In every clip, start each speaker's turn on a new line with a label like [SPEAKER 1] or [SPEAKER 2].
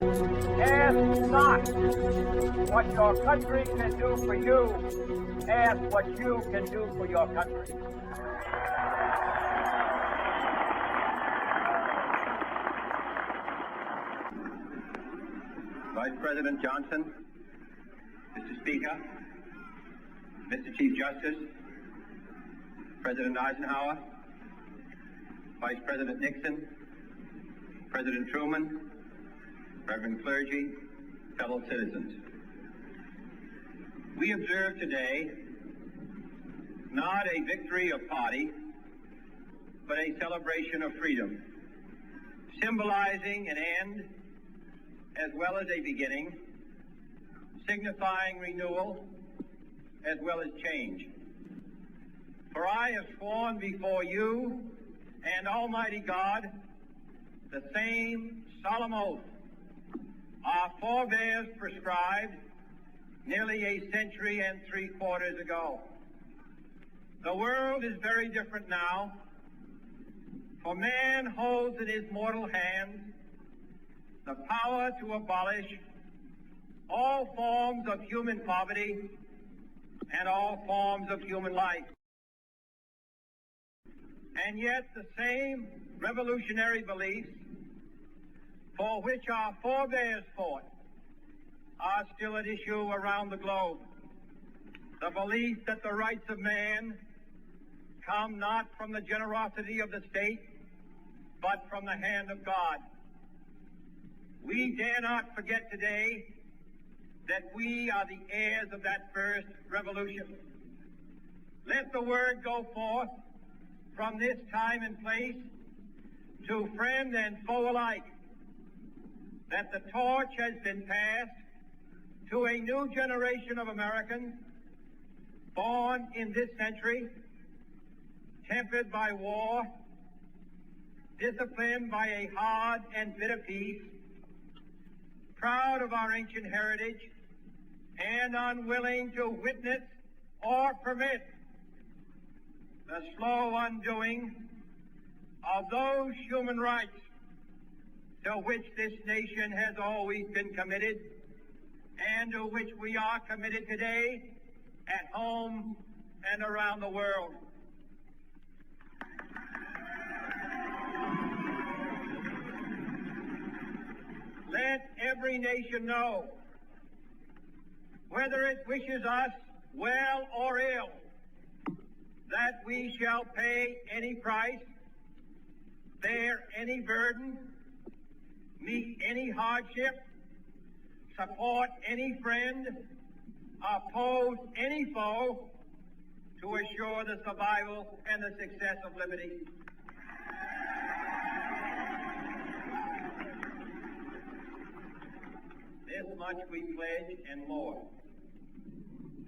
[SPEAKER 1] Ask not what your country can do for you. Ask what you can do for your country.
[SPEAKER 2] Vice President Johnson, Mr. Speaker, Mr. Chief Justice, President Eisenhower, Vice President Nixon, President Truman, Reverend clergy, fellow citizens. We observe today not a victory of party, but a celebration of freedom, symbolizing an end as well as a beginning, signifying renewal as well as change. For I have sworn before you and Almighty God the same solemn oath our forebears prescribed nearly a century and 3/4 ago. The world is very different now, for man holds in his mortal hands the power to abolish all forms of human poverty and all forms of human life. And yet the same revolutionary beliefs for which our forebears fought are still at issue around the globe. The belief that the rights of man come not from the generosity of the state, but from the hand of God. We dare not forget today that we are the heirs of that first revolution. Let the word go forth from this time and place to friend and foe alike that the torch has been passed to a new generation of Americans born in this century, tempered by war, disciplined by a hard and bitter peace, proud of our ancient heritage, and unwilling to witness or permit the slow undoing of those human rights to which this nation has always been committed and to which we are committed today at home and around the world. Let every nation know, whether it wishes us well or ill, that we shall pay any price, bear any burden, meet any hardship, support any friend, oppose any foe to assure the survival and the success of liberty. This much we pledge and more.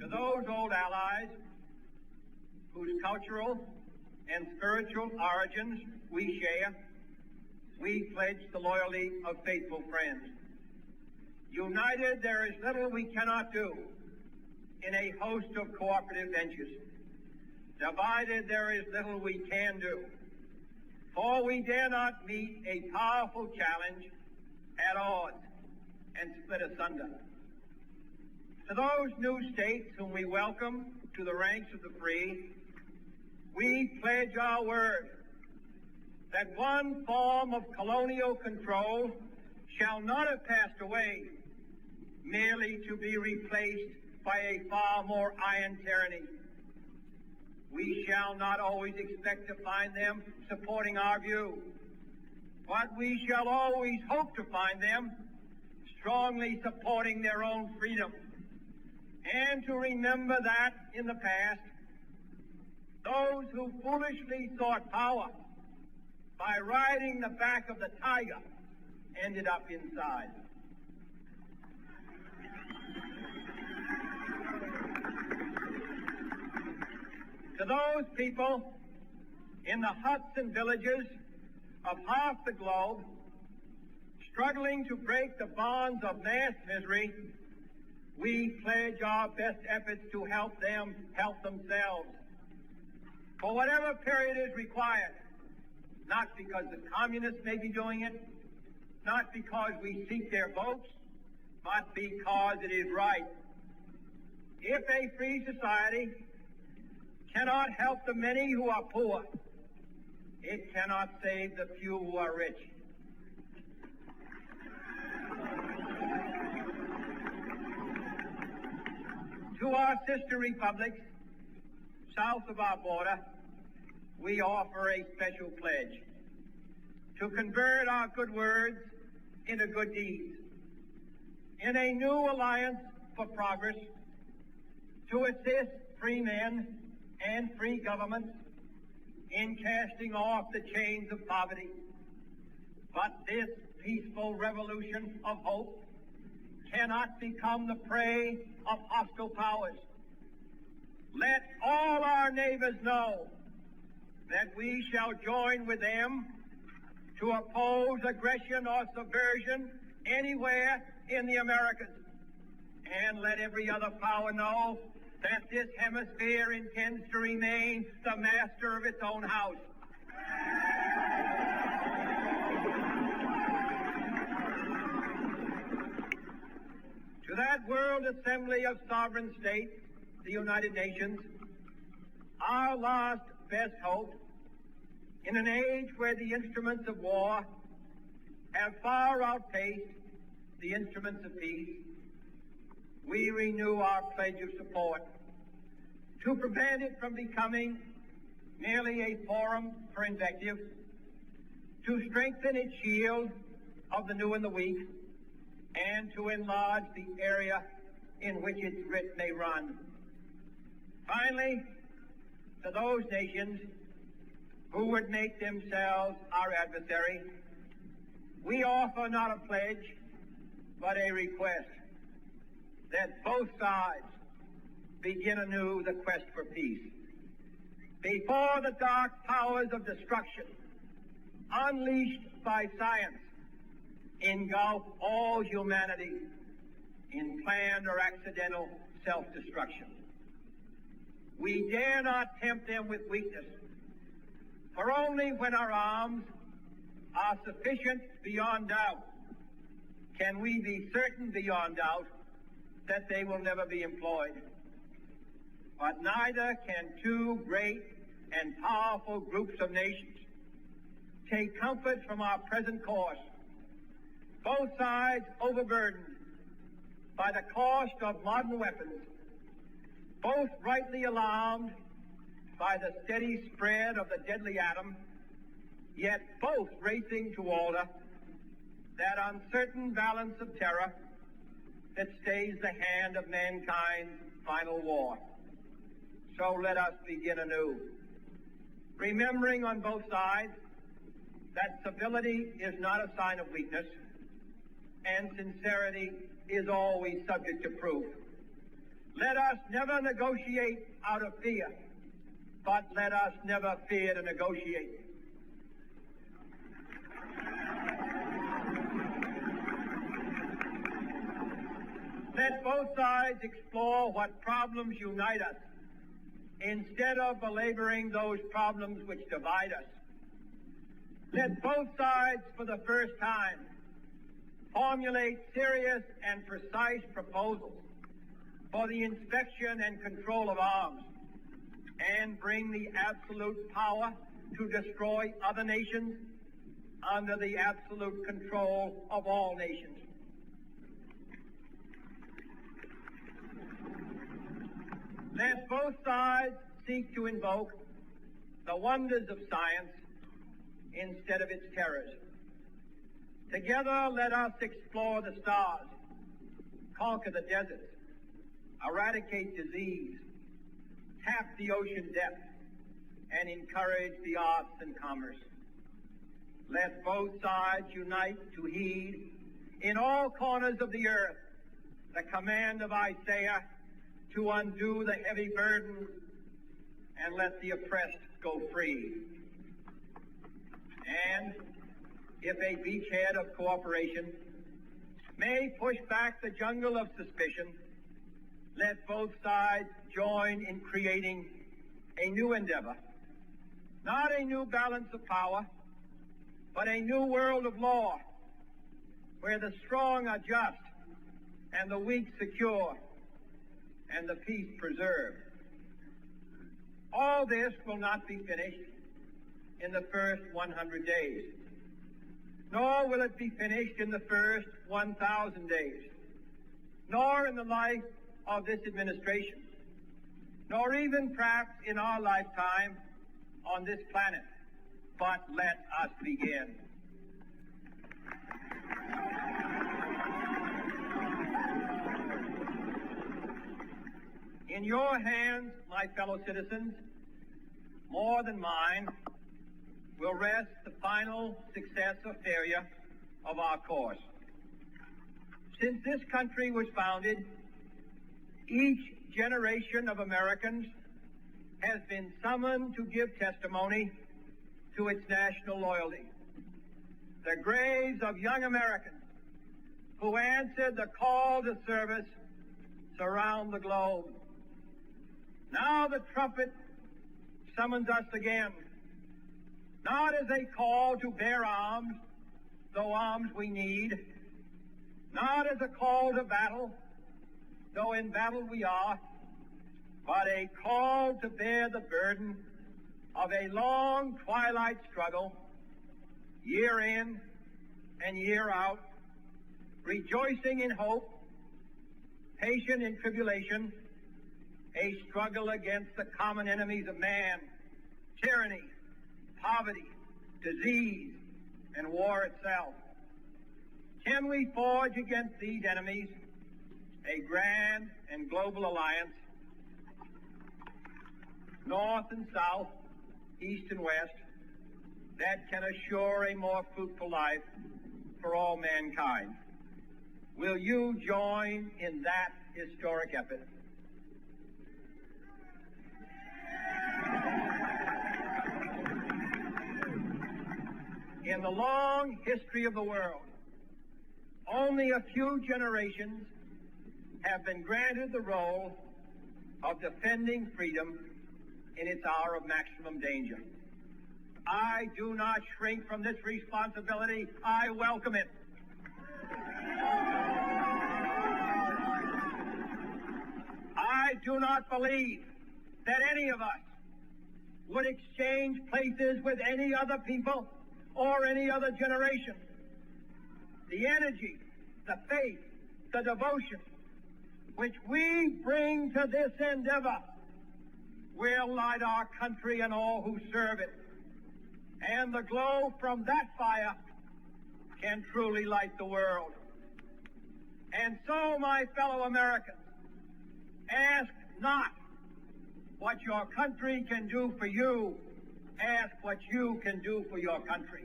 [SPEAKER 2] To those old allies whose cultural and spiritual origins we share, we pledge the loyalty of faithful friends. United, there is little we cannot do in a host of cooperative ventures. Divided, there is little we can do, for we dare not meet a powerful challenge at odds and split asunder. To those new states whom we welcome to the ranks of the free, we pledge our word that one form of colonial control shall not have passed away, merely to be replaced by a far more iron tyranny. We shall not always expect to find them supporting our view, but we shall always hope to find them strongly supporting their own freedom, and to remember that in the past, those who foolishly sought power by riding the back of the tiger ended up inside. To those people in the huts and villages of half the globe struggling to break the bonds of mass misery, we pledge our best efforts to help them help themselves for whatever period is required, not because the communists may be doing it, not because we seek their votes, but because it is right. If a free society cannot help the many who are poor, it cannot save the few who are rich. To our sister republics south of our border, we offer a special pledge to convert our good words into good deeds, in a new alliance for progress, to assist free men and free governments in casting off the chains of poverty. But this peaceful revolution of hope cannot become the prey of hostile powers. Let all our neighbors know that we shall join with them to oppose aggression or subversion anywhere in the Americas. And let every other power know that this hemisphere intends to remain the master of its own house. To that world assembly of sovereign states, the United Nations, our last best hope, in an age where the instruments of war have far outpaced the instruments of peace, we renew our pledge of support to prevent it from becoming merely a forum for invective, to strengthen its shield of the new and the weak, and to enlarge the area in which its grit may run. Finally, to those nations who would make themselves our adversary, we offer not a pledge, but a request that both sides begin anew the quest for peace. Before the dark powers of destruction, unleashed by science, engulf all humanity in planned or accidental self-destruction. We dare not tempt them with weakness, for only when our arms are sufficient beyond doubt can we be certain beyond doubt that they will never be employed. But neither can two great and powerful groups of nations take comfort from our present course, both sides overburdened by the cost of modern weapons, both rightly alarmed by the steady spread of the deadly atom, yet both racing to alter that uncertain balance of terror that stays the hand of mankind's final war. So let us begin anew, remembering on both sides that civility is not a sign of weakness, and sincerity is always subject to proof. Let us never negotiate out of fear, but let us never fear to negotiate. Let both sides explore what problems unite us, instead of belaboring those problems which divide us. Let both sides, for the first time, formulate serious and precise proposals for the inspection and control of arms, and bring the absolute power to destroy other nations under the absolute control of all nations. Let both sides seek to invoke the wonders of science instead of its terrors. Together, let us explore the stars, conquer the deserts, eradicate disease, tap the ocean depth, and encourage the arts and commerce. Let both sides unite to heed in all corners of the earth the command of Isaiah to undo the heavy burden and let the oppressed go free. And if a beachhead of cooperation may push back the jungle of suspicion, let both sides join in creating a new endeavor, not a new balance of power, but a new world of law, where the strong are just and the weak secure and the peace preserved. All this will not be finished in the first 100 days, nor will it be finished in the first 1,000 days, nor in the life of this administration, nor even perhaps in our lifetime on this planet. But let us begin. In your hands, my fellow citizens, more than mine, will rest the final success or failure of our course. Since this country was founded, each generation of Americans has been summoned to give testimony to its national loyalty. The graves of young Americans who answered the call to service surround the globe. Now the trumpet summons us again, not as a call to bear arms, though arms we need, not as a call to battle, though in battle we are, but a call to bear the burden of a long twilight struggle, year in and year out, rejoicing in hope, patient in tribulation, a struggle against the common enemies of man, tyranny, poverty, disease, and war itself. Can we forge against these enemies a grand and global alliance, north and south, east and west, that can assure a more fruitful life for all mankind? Will you join in that historic effort? In the long history of the world, only a few generations have been granted the role of defending freedom in its hour of maximum danger. I do not shrink from this responsibility. I welcome it. I do not believe that any of us would exchange places with any other people or any other generation. The energy, the faith, the devotion which we bring to this endeavor will light our country and all who serve it. And the glow from that fire can truly light the world. And so, my fellow Americans, ask not what your country can do for you. Ask what you can do for your country.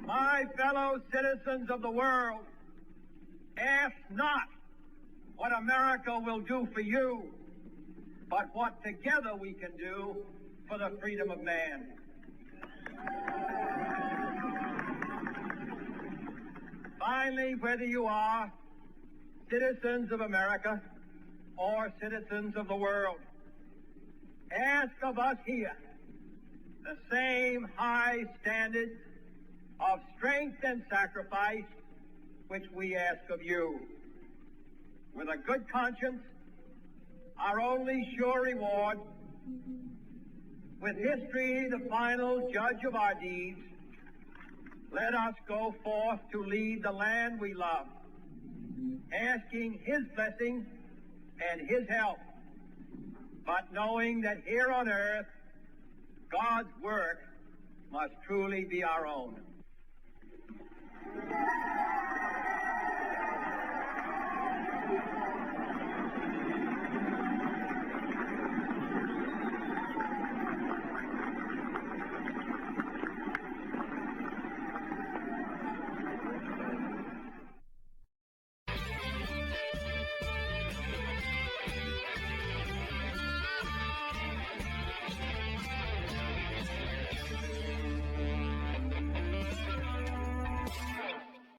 [SPEAKER 2] My fellow citizens of the world, ask not what America will do for you, but what together we can do for the freedom of man. Finally, whether you are citizens of America or citizens of the world, ask of us here the same high standard of strength and sacrifice which we ask of you. With a good conscience, our only sure reward, with history the final judge of our deeds, let us go forth to lead the land we love, asking His blessing and His help, but knowing that here on earth, God's work must truly be our own.